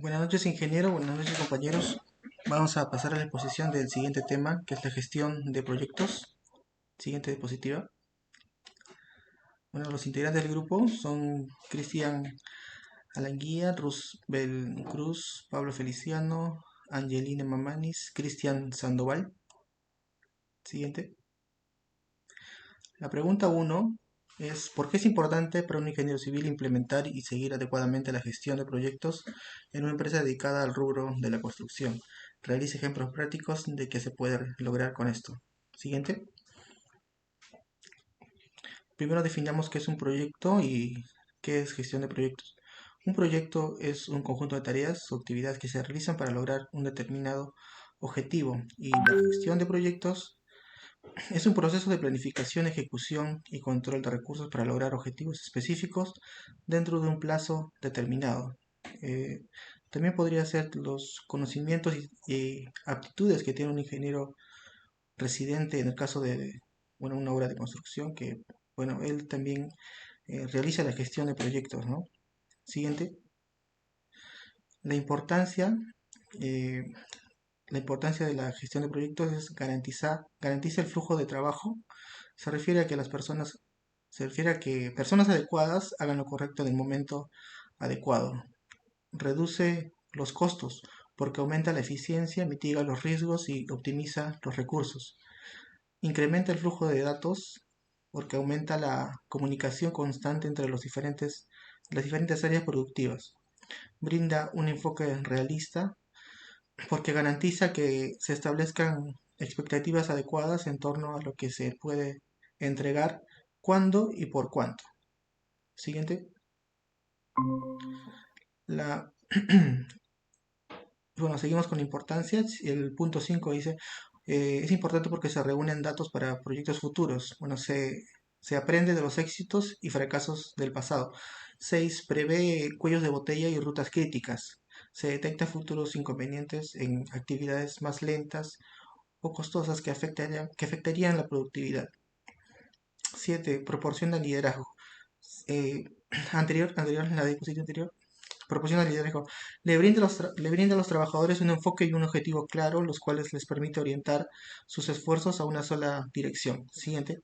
Buenas noches, ingeniero. Buenas noches, compañeros. Vamos a pasar a la exposición del siguiente tema, que es la gestión de proyectos. Siguiente diapositiva. Bueno, los integrantes del grupo son Cristian Alanguía, Rusbel Cruz, Pablo Feliciano, Angelina Mamanis, Cristian Sandoval. Siguiente. La pregunta 1 es: ¿por qué es importante para un ingeniero civil implementar y seguir adecuadamente la gestión de proyectos en una empresa dedicada al rubro de la construcción? Realice ejemplos prácticos de qué se puede lograr con esto. Siguiente. Primero definamos qué es un proyecto y qué es gestión de proyectos. Un proyecto es un conjunto de tareas o actividades que se realizan para lograr un determinado objetivo, y la gestión de proyectos es un proceso de planificación, ejecución y control de recursos para lograr objetivos específicos dentro de un plazo determinado. Eh, También podría ser los conocimientos y aptitudes que tiene un ingeniero residente en el caso de una obra de construcción, que él también realiza la gestión de proyectos, ¿no? Siguiente. La importancia, eh, la importancia de la gestión de proyectos es garantiza el flujo de trabajo. Se refiere a que se refiere a que personas adecuadas hagan lo correcto en el momento adecuado. Reduce los costos porque aumenta la eficiencia, mitiga los riesgos y optimiza los recursos. Incrementa el flujo de datos porque aumenta la comunicación constante entre las diferentes áreas productivas. Brinda un enfoque realista porque garantiza que se establezcan expectativas adecuadas en torno a lo que se puede entregar, cuándo y por cuánto. Siguiente. La, bueno, seguimos con la importancia. El punto 5 dice, es importante porque se reúnen datos para proyectos futuros. Se aprende de los éxitos y fracasos del pasado. 6. Prevé cuellos de botella y rutas críticas. Se detecta futuros inconvenientes en actividades más lentas o costosas que afectarían la productividad. 7. Proporciona liderazgo. Eh, anterior, en la diapositiva anterior, proporciona liderazgo. Le brinda a los trabajadores un enfoque y un objetivo claro, los cuales les permite orientar sus esfuerzos a una sola dirección. Siguiente.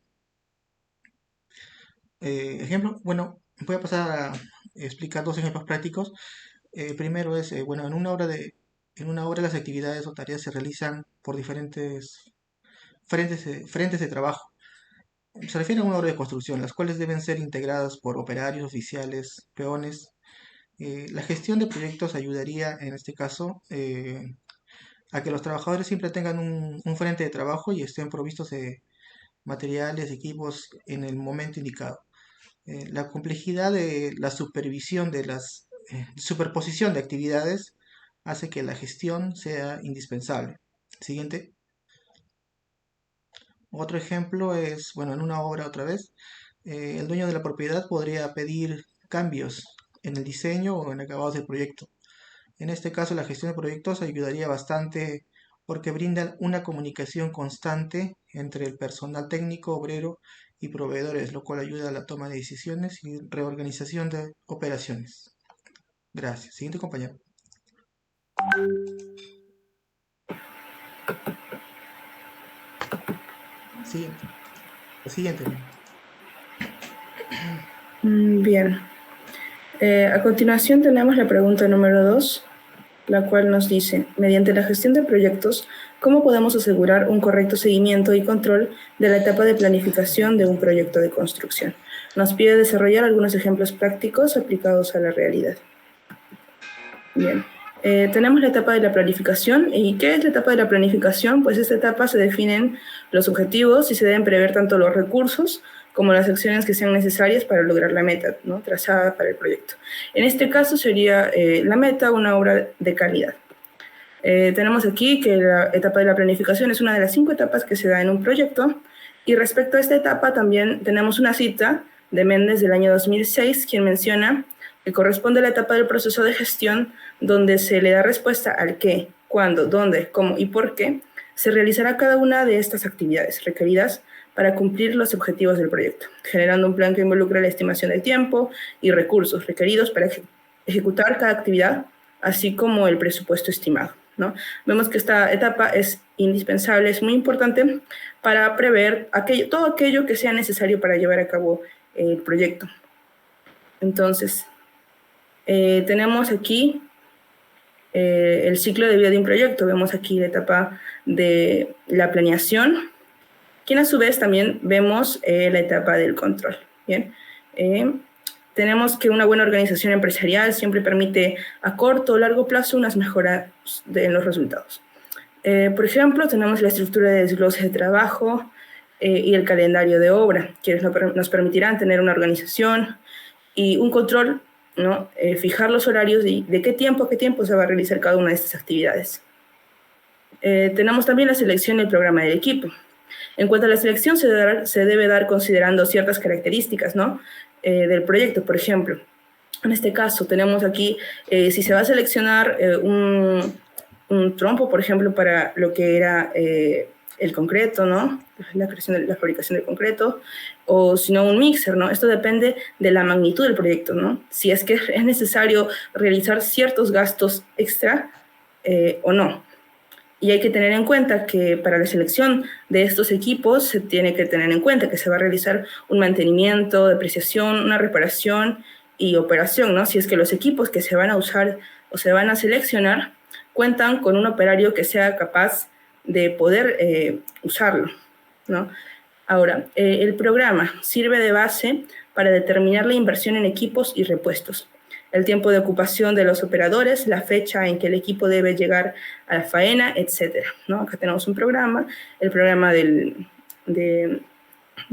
Ejemplo. Bueno, voy a pasar a explicar dos ejemplos prácticos. Primero es, en una obra las actividades o tareas se realizan por diferentes frentes de trabajo. Se refiere a una obra de construcción, las cuales deben ser integradas por operarios, oficiales, peones. La gestión de proyectos ayudaría, en este caso, a que los trabajadores siempre tengan un frente de trabajo y estén provistos de materiales, equipos en el momento indicado. La complejidad de la supervisión de las superposición de actividades hace que la gestión sea indispensable. Siguiente. Otro ejemplo es, en una obra otra vez, el dueño de la propiedad podría pedir cambios en el diseño o en acabados del proyecto. En este caso, la gestión de proyectos ayudaría bastante porque brinda una comunicación constante entre el personal técnico, obrero y proveedores, lo cual ayuda a la toma de decisiones y reorganización de operaciones. Gracias. Siguiente compañero. Siguiente. Siguiente. Bien. A continuación tenemos la pregunta número 2, la cual nos dice: mediante la gestión de proyectos, ¿cómo podemos asegurar un correcto seguimiento y control de la etapa de planificación de un proyecto de construcción? Nos pide desarrollar algunos ejemplos prácticos aplicados a la realidad. Bien. Tenemos la etapa de la planificación. ¿Y qué es la etapa de la planificación? Pues esta etapa se definen los objetivos y se deben prever tanto los recursos como las acciones que sean necesarias para lograr la meta, ¿no?, trazada para el proyecto. En este caso sería la meta una obra de calidad. Tenemos aquí que la etapa de la planificación es una de las 5 etapas que se da en un proyecto. Y respecto a esta etapa también tenemos una cita de Méndez del año 2006, quien menciona que corresponde a la etapa del proceso de gestión, donde se le da respuesta al qué, cuándo, dónde, cómo y por qué se realizará cada una de estas actividades requeridas para cumplir los objetivos del proyecto, generando un plan que involucra la estimación del tiempo y recursos requeridos para ejecutar cada actividad así como el presupuesto estimado, ¿no? Vemos que esta etapa es indispensable, es muy importante para prever todo aquello que sea necesario para llevar a cabo el proyecto. Entonces, tenemos aquí el ciclo de vida de un proyecto. Vemos aquí la etapa de la planeación, que a su vez también vemos la etapa del control. Bien, tenemos que una buena organización empresarial siempre permite a corto o largo plazo unas mejoras en los resultados. Por ejemplo, tenemos la estructura de desglose de trabajo y el calendario de obra, que nos permitirán tener una organización y un control, ¿no? Fijar los horarios de qué tiempo a qué tiempo se va a realizar cada una de estas actividades. Tenemos también la selección y el programa del equipo. En cuanto a la selección, se debe dar considerando ciertas características, ¿no? Del proyecto. Por ejemplo, en este caso tenemos aquí, si se va a seleccionar un trompo, por ejemplo, para lo que era el concreto, ¿no? La fabricación del concreto, o si no un mixer, ¿no? Esto depende de la magnitud del proyecto, ¿no? Si es que es necesario realizar ciertos gastos extra o no. Y hay que tener en cuenta que para la selección de estos equipos se tiene que tener en cuenta que se va a realizar un mantenimiento, depreciación, una reparación y operación, ¿no? Si es que los equipos que se van a usar o se van a seleccionar cuentan con un operario que sea capaz de poder usarlo, ¿no? Ahora, el programa sirve de base para determinar la inversión en equipos y repuestos, el tiempo de ocupación de los operadores, la fecha en que el equipo debe llegar a la faena, etc., ¿no? Acá tenemos un programa, el programa de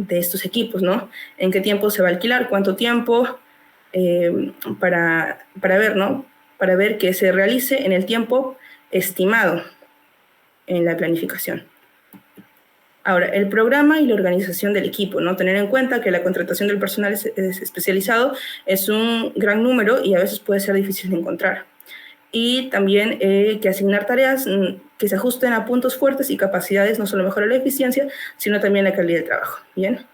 estos equipos, ¿no? En qué tiempo se va a alquilar, cuánto tiempo, para ver, ¿no? Para ver que se realice en el tiempo estimado en la planificación. Ahora, el programa y la organización del equipo, ¿no? Tener en cuenta que la contratación del personal es especializado es un gran número y a veces puede ser difícil de encontrar. Y también que asignar tareas que se ajusten a puntos fuertes y capacidades no solo mejora la eficiencia, sino también la calidad del trabajo. Bien,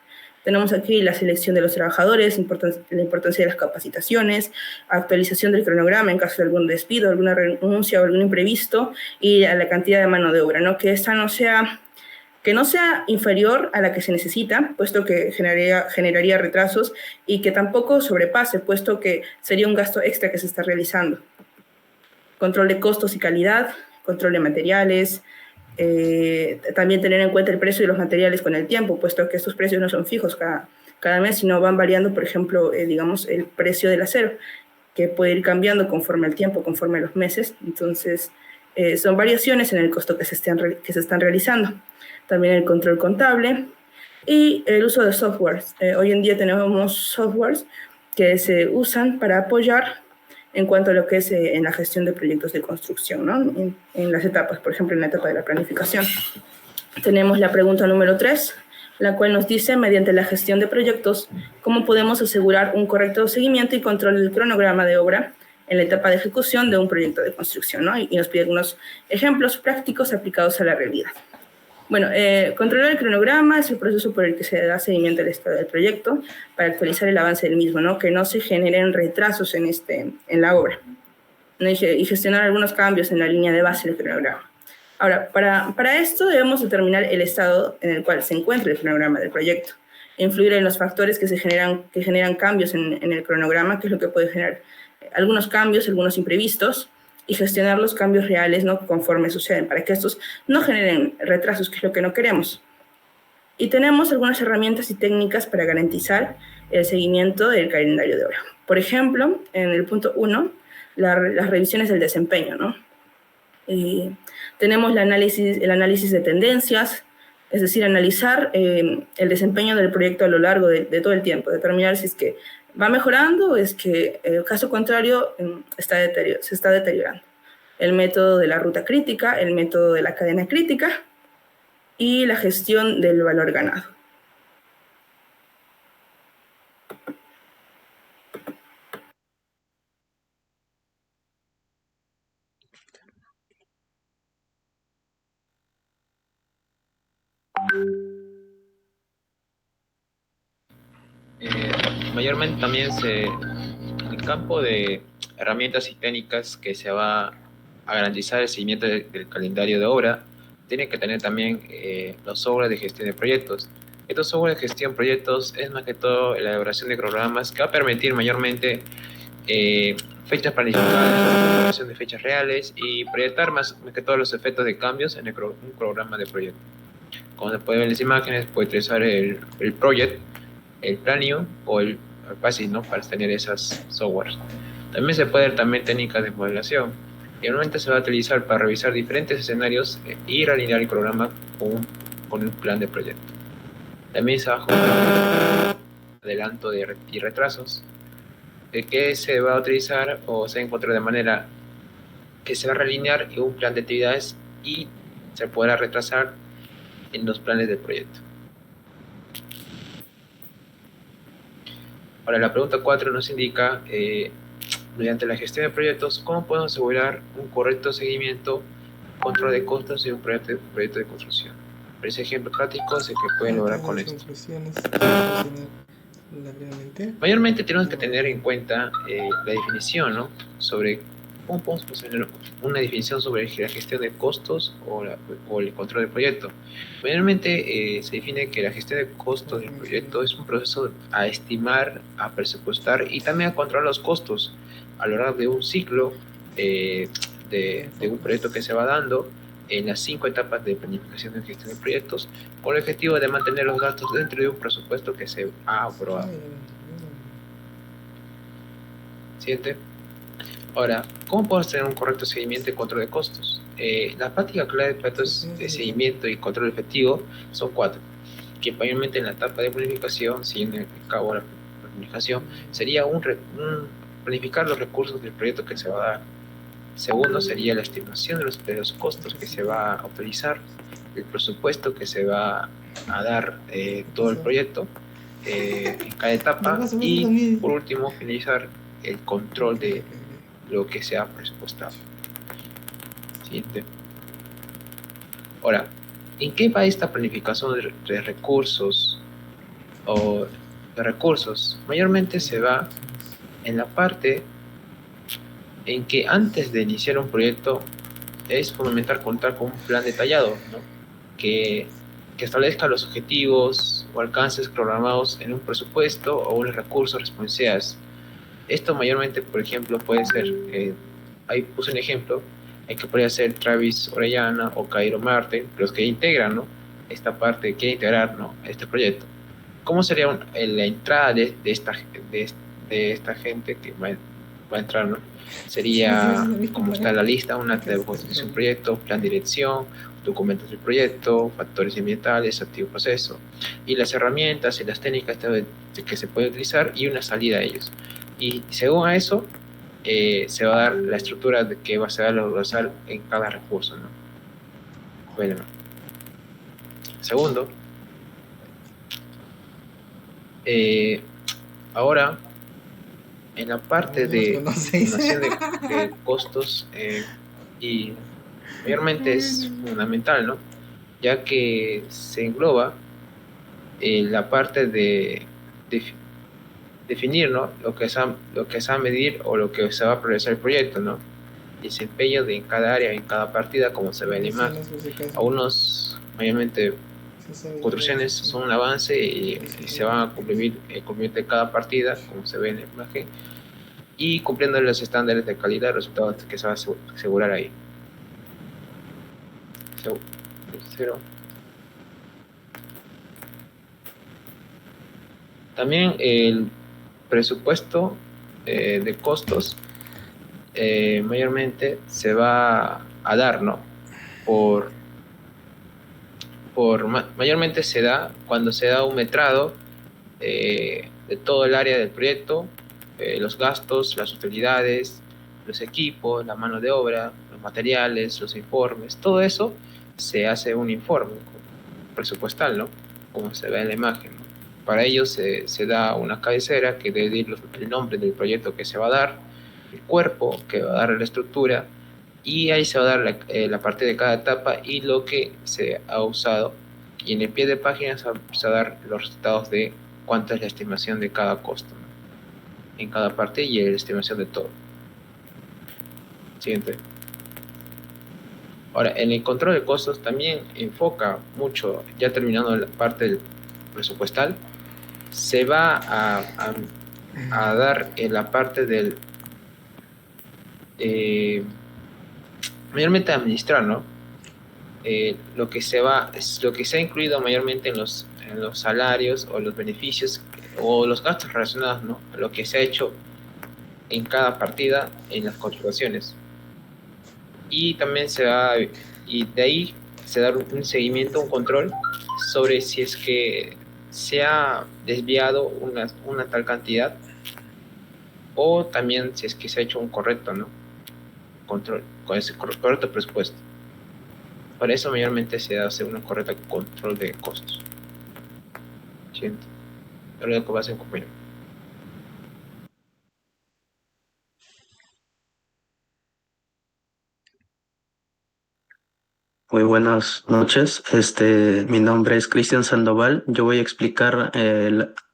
tenemos aquí la selección de los trabajadores, la importancia de las capacitaciones, actualización del cronograma en caso de algún despido, alguna renuncia o algún imprevisto, y a la cantidad de mano de obra, ¿no? Que esta que no sea inferior a la que se necesita, puesto que generaría retrasos, y que tampoco sobrepase, puesto que sería un gasto extra que se está realizando. Control de costos y calidad, control de materiales, también tener en cuenta el precio de los materiales con el tiempo, puesto que estos precios no son fijos cada mes, sino van variando, por ejemplo, digamos, el precio del acero, que puede ir cambiando conforme al tiempo, conforme a los meses. Entonces, son variaciones en el costo que se están realizando. También el control contable y el uso de softwares. Hoy en día tenemos softwares que se usan para apoyar en cuanto a lo que es en la gestión de proyectos de construcción, ¿no? En las etapas, por ejemplo, en la etapa de la planificación. Tenemos la pregunta número 3, la cual nos dice, mediante la gestión de proyectos, ¿cómo podemos asegurar un correcto seguimiento y control del cronograma de obra en la etapa de ejecución de un proyecto de construcción, ¿no? Y nos pide algunos ejemplos prácticos aplicados a la realidad. Bueno, controlar el cronograma es el proceso por el que se da seguimiento al estado del proyecto para actualizar el avance del mismo, ¿no? Que no se generen retrasos en la obra, ¿no? Y gestionar algunos cambios en la línea de base del cronograma. Ahora, para esto debemos determinar el estado en el cual se encuentra el cronograma del proyecto, influir en los factores que generan cambios en el cronograma, que es lo que puede generar algunos cambios, algunos imprevistos, y gestionar los cambios reales, ¿no? Conforme suceden, para que estos no generen retrasos, que es lo que no queremos. Y tenemos algunas herramientas y técnicas para garantizar el seguimiento del calendario de obra. Por ejemplo, en el punto 1, las revisiones del desempeño, ¿no? Tenemos el análisis de tendencias, es decir, analizar el desempeño del proyecto a lo largo de todo el tiempo, determinar si es que va mejorando o es que, caso contrario, se está deteriorando. El método de la ruta crítica, el método de la cadena crítica y la gestión del valor ganado. Mayormente también el campo de herramientas y técnicas que se va a garantizar el seguimiento del calendario de obra, tiene que tener también los software de gestión de proyectos. Estos software de gestión de proyectos es más que todo la elaboración de programas que va a permitir mayormente fechas planificadas, elaboración de fechas reales y proyectar más que todos los efectos de cambios en un programa de proyecto. Como se puede ver en las imágenes, puede utilizar el project, el planio o el PASI, ¿no? Para tener esas softwares. También se puede ver también técnicas de modelación. Y normalmente se va a utilizar para revisar diferentes escenarios y realinear el programa con un plan de proyecto. También se va a jugar adelanto y retrasos, que se va a utilizar o se va a encontrar de manera que se va a realinear un plan de actividades y se podrá retrasar en los planes del proyecto. Ahora, la pregunta 4 nos indica, mediante la gestión de proyectos, ¿cómo podemos asegurar un correcto seguimiento, control de costos de un proyecto de construcción? Por ese ejemplo práctico es el que pueden lograr con esto. Mayormente tenemos que tener en cuenta la definición, ¿no? Sobre cómo podemos poner una definición sobre la gestión de costos o el control del proyecto. Mayormente se define que la gestión de costos del proyecto es un proceso a estimar, a presupuestar y también a controlar los costos a lo largo de un ciclo de un proyecto que se va dando en las 5 etapas de planificación y gestión de proyectos, con el objetivo de mantener los gastos dentro de un presupuesto que se ha aprobado. Siguiente. Ahora, ¿cómo podemos tener un correcto seguimiento y control de costos? La práctica clave de proyectos de seguimiento y control efectivo son 4, que mayormente en la etapa de planificación, siguiendo el cabo de la planificación, sería planificar los recursos del proyecto que se va a dar. Segundo sería la estimación de los costos que se va a utilizar, el presupuesto que se va a dar todo el proyecto en cada etapa y por último finalizar el control de lo que se ha presupuestado. Siguiente. Ahora, ¿en qué va esta planificación de recursos o de recursos? Mayormente se va en la parte en que antes de iniciar un proyecto es fundamental contar con un plan detallado, ¿no? que establezca los objetivos o alcances programados en un presupuesto o unos recursos responsables. Esto mayormente, por ejemplo, puede ser, ahí puse un ejemplo, que podría ser Travis Orellana o Cairo Martin, los que integran, ¿no? Esta parte, quiere integrar, ¿no? Este proyecto. ¿Cómo sería la entrada de esta gente que va a entrar, ¿no? Sería, como está la lista, una acta de constitución del proyecto, plan de dirección, documentos del proyecto, factores ambientales, activo proceso, y las herramientas y las técnicas que se puede utilizar y una salida a ellos. Y según a eso, se va a dar la estructura de que se va a usar en cada recurso, ¿no? Bueno, segundo, ahora en la parte de estimación de costos y mayormente es fundamental, ¿no? Ya que se engloba la parte de definir, ¿no? Lo que se va a medir o lo que se va a progresar el proyecto, ¿no? Desempeño de en cada área, en cada partida, como se ve en la imagen. Algunos, mayormente, construcciones son un avance y se van a cumplir de cada partida, como se ve en la imagen, y cumpliendo los estándares de calidad de resultados que se va a asegurar ahí. Tercero. También el presupuesto de costos mayormente se va a dar, ¿no? Mayormente se da cuando se da un metrado de todo el área del proyecto, los gastos, las utilidades, los equipos, la mano de obra, los materiales, los informes, todo eso se hace un informe presupuestal, ¿no? Como se ve en la imagen, ¿no? Para ello se da una cabecera que debe ir el nombre del proyecto que se va a dar, el cuerpo que va a dar la estructura, y ahí se va a dar la parte de cada etapa y lo que se ha usado. Y en el pie de página se va a dar los resultados de cuánto es la estimación de cada costo, ¿no? En cada parte y la estimación de todo. Siguiente. Ahora, en el control de costos también enfoca mucho, ya terminando la parte del presupuestal, se va a dar en la parte del, eh, mayormente administrar, ¿no? Lo que lo que se ha incluido mayormente en los salarios o los beneficios o los gastos relacionados, ¿no? Lo que se ha hecho en cada partida en las contrataciones. Y también y de ahí se da un seguimiento, un control sobre si es que se ha desviado una tal cantidad o también si es que se ha hecho un correcto, ¿no? Control, con ese correcto presupuesto. Para eso mayormente se hace un correcto control de costos. Siguiente. Lo que va a hacer un compañero. Muy buenas noches. Mi nombre es Cristian Sandoval. Yo voy a explicar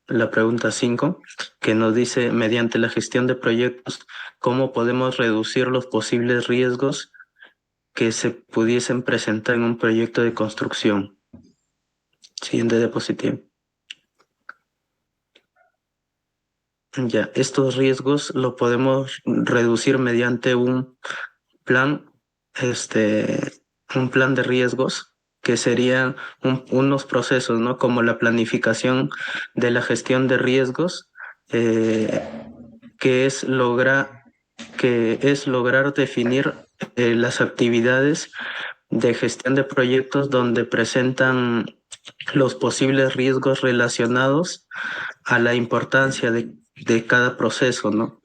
la pregunta 5, que nos dice, mediante la gestión de proyectos, ¿cómo podemos reducir los posibles riesgos que se pudiesen presentar en un proyecto de construcción? Siguiente diapositiva. Ya, estos riesgos lo podemos reducir mediante plan, un plan de riesgos, que serían unos procesos, ¿no? Como la planificación de la gestión de riesgos, eh, que es lograr definir las actividades de gestión de proyectos donde presentan los posibles riesgos relacionados a la importancia de cada proceso, ¿no?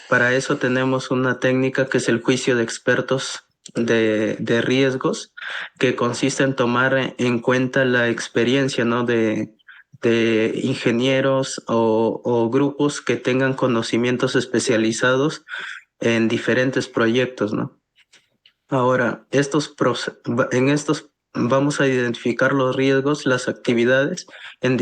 Para eso tenemos una técnica que es el juicio de expertos de riesgos, que consiste en tomar en cuenta la experiencia, ¿no? de ingenieros o grupos que tengan conocimientos especializados en diferentes proyectos, ¿no? Ahora, en estos vamos a identificar los riesgos, las actividades en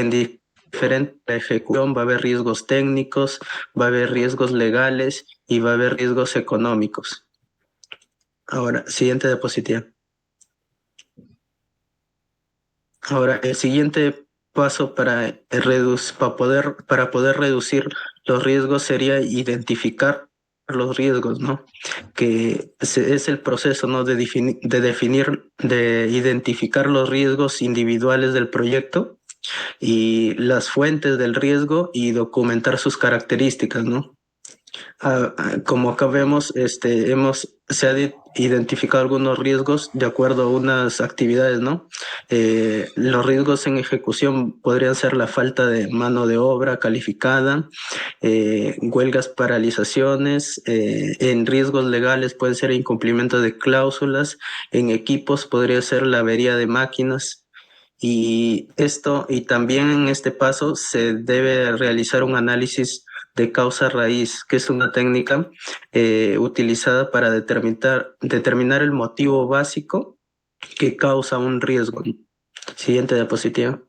diferente ejecución. Va a haber riesgos técnicos, va a haber riesgos legales y va a haber riesgos económicos. Ahora, siguiente diapositiva. Ahora, el siguiente paso para poder reducir los riesgos sería identificar los riesgos, ¿no? Que es el proceso, ¿no? De identificar los riesgos individuales del proyecto y las fuentes del riesgo y documentar sus características, ¿no? Como acá vemos, se ha identificado algunos riesgos de acuerdo a unas actividades, ¿no? Los riesgos en ejecución podrían ser la falta de mano de obra calificada, huelgas, paralizaciones. En riesgos legales puede ser incumplimiento de cláusulas. En equipos podría ser la avería de máquinas. Y también en este paso se debe realizar un análisis de causa raíz, que es una técnica utilizada para determinar el motivo básico que causa un riesgo. Siguiente diapositiva.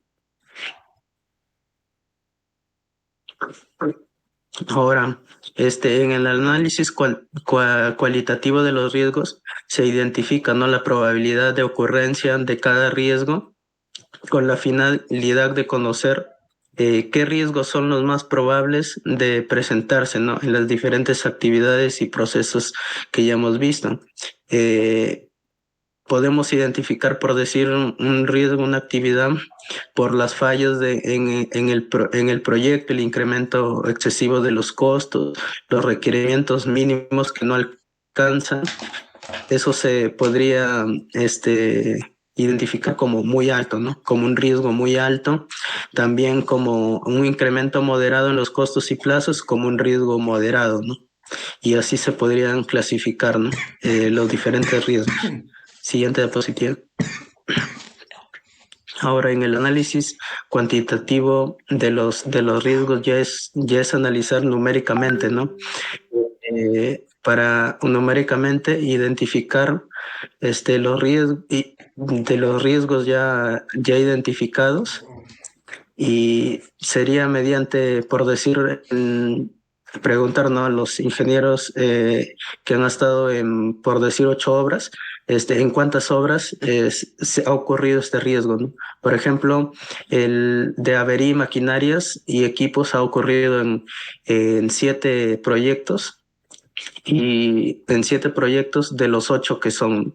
Ahora, en el análisis cualitativo de los riesgos se identifica, ¿no? La probabilidad de ocurrencia de cada riesgo con la finalidad de conocer qué riesgos son los más probables de presentarse, ¿no? En las diferentes actividades y procesos que ya hemos visto. Podemos identificar, por decir, un riesgo, una actividad, por las fallas en el proyecto, el incremento excesivo de los costos, los requerimientos mínimos que no alcanzan. Eso se podría identificar como muy alto, ¿no? Como un riesgo muy alto. También como un incremento moderado en los costos y plazos, como un riesgo moderado, ¿no? Y así se podrían clasificar, ¿no? Los diferentes riesgos. Siguiente diapositiva. Ahora, en el análisis cuantitativo de los riesgos ya es analizar numéricamente, ¿no? Para numéricamente identificar los riesgos ya identificados, y sería mediante, por decir, preguntar, ¿no?, a los ingenieros que han estado en, por decir, 8 obras, en cuántas obras se ha ocurrido este riesgo, ¿no? Por ejemplo, el de avería y maquinarias y equipos ha ocurrido en 7 proyectos, y en 7 proyectos de los 8 que son,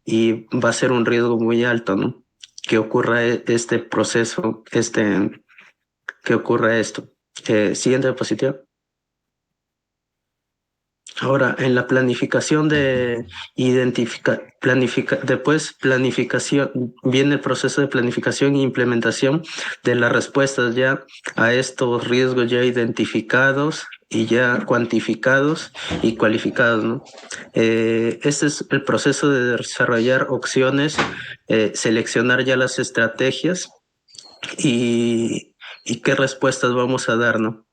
y va a ser un riesgo muy alto, ¿no?, que ocurra este proceso, que ocurra esto. Siguiente diapositiva. Ahora, en la planificación después planificación, viene el proceso de planificación e implementación de las respuestas ya a estos riesgos ya identificados y ya cuantificados y cualificados, ¿no? Este es el proceso de desarrollar opciones, seleccionar ya las estrategias y qué respuestas vamos a dar, ¿no?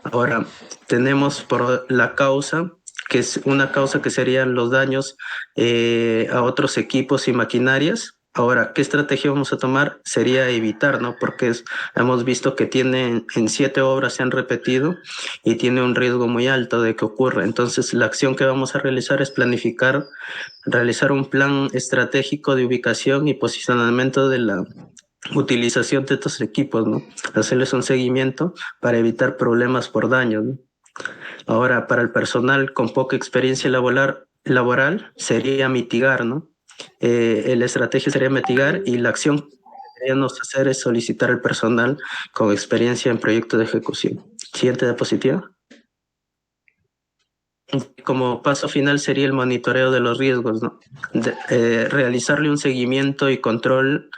Ahora, tenemos por la causa, que es una causa que serían los daños a otros equipos y maquinarias. Ahora, ¿qué estrategia vamos a tomar? Sería evitar, ¿no? Porque hemos visto que en 7 obras se han repetido y tiene un riesgo muy alto de que ocurra. Entonces, la acción que vamos a realizar es planificar, realizar un plan estratégico de ubicación y posicionamiento de la utilización de estos equipos, ¿no? Hacerles un seguimiento para evitar problemas por daño, ¿no? Ahora, para el personal con poca experiencia laboral sería mitigar, ¿no? La estrategia sería mitigar, y la acción que deberíamos hacer es solicitar al personal con experiencia en proyectos de ejecución. Siguiente diapositiva. Como paso final sería el monitoreo de los riesgos, ¿no? Realizarle un seguimiento y control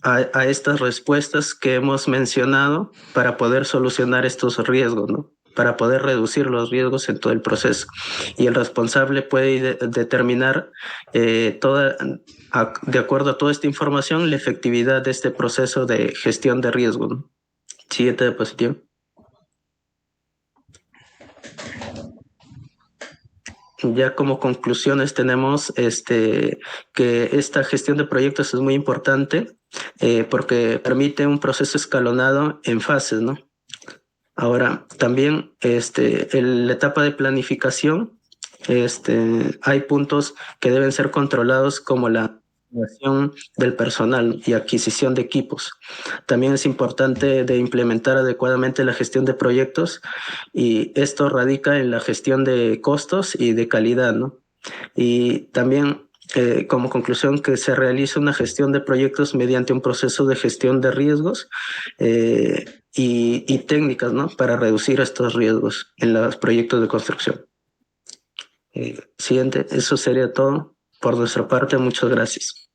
a estas respuestas que hemos mencionado para poder solucionar estos riesgos, ¿no?, para poder reducir los riesgos en todo el proceso. Y el responsable puede determinar de acuerdo a toda esta información, la efectividad de este proceso de gestión de riesgos, ¿no? Siguiente diapositiva. Ya como conclusiones tenemos que esta gestión de proyectos es muy importante porque permite un proceso escalonado en fases, ¿no? Ahora, también en la etapa de planificación hay puntos que deben ser controlados, como la activación del personal y adquisición de equipos. También es importante de implementar adecuadamente la gestión de proyectos, y esto radica en la gestión de costos y de calidad, ¿no? Y también, como conclusión, que se realiza una gestión de proyectos mediante un proceso de gestión de riesgos y técnicas, ¿no?, para reducir estos riesgos en los proyectos de construcción. Siguiente, eso sería todo por nuestra parte. Muchas gracias.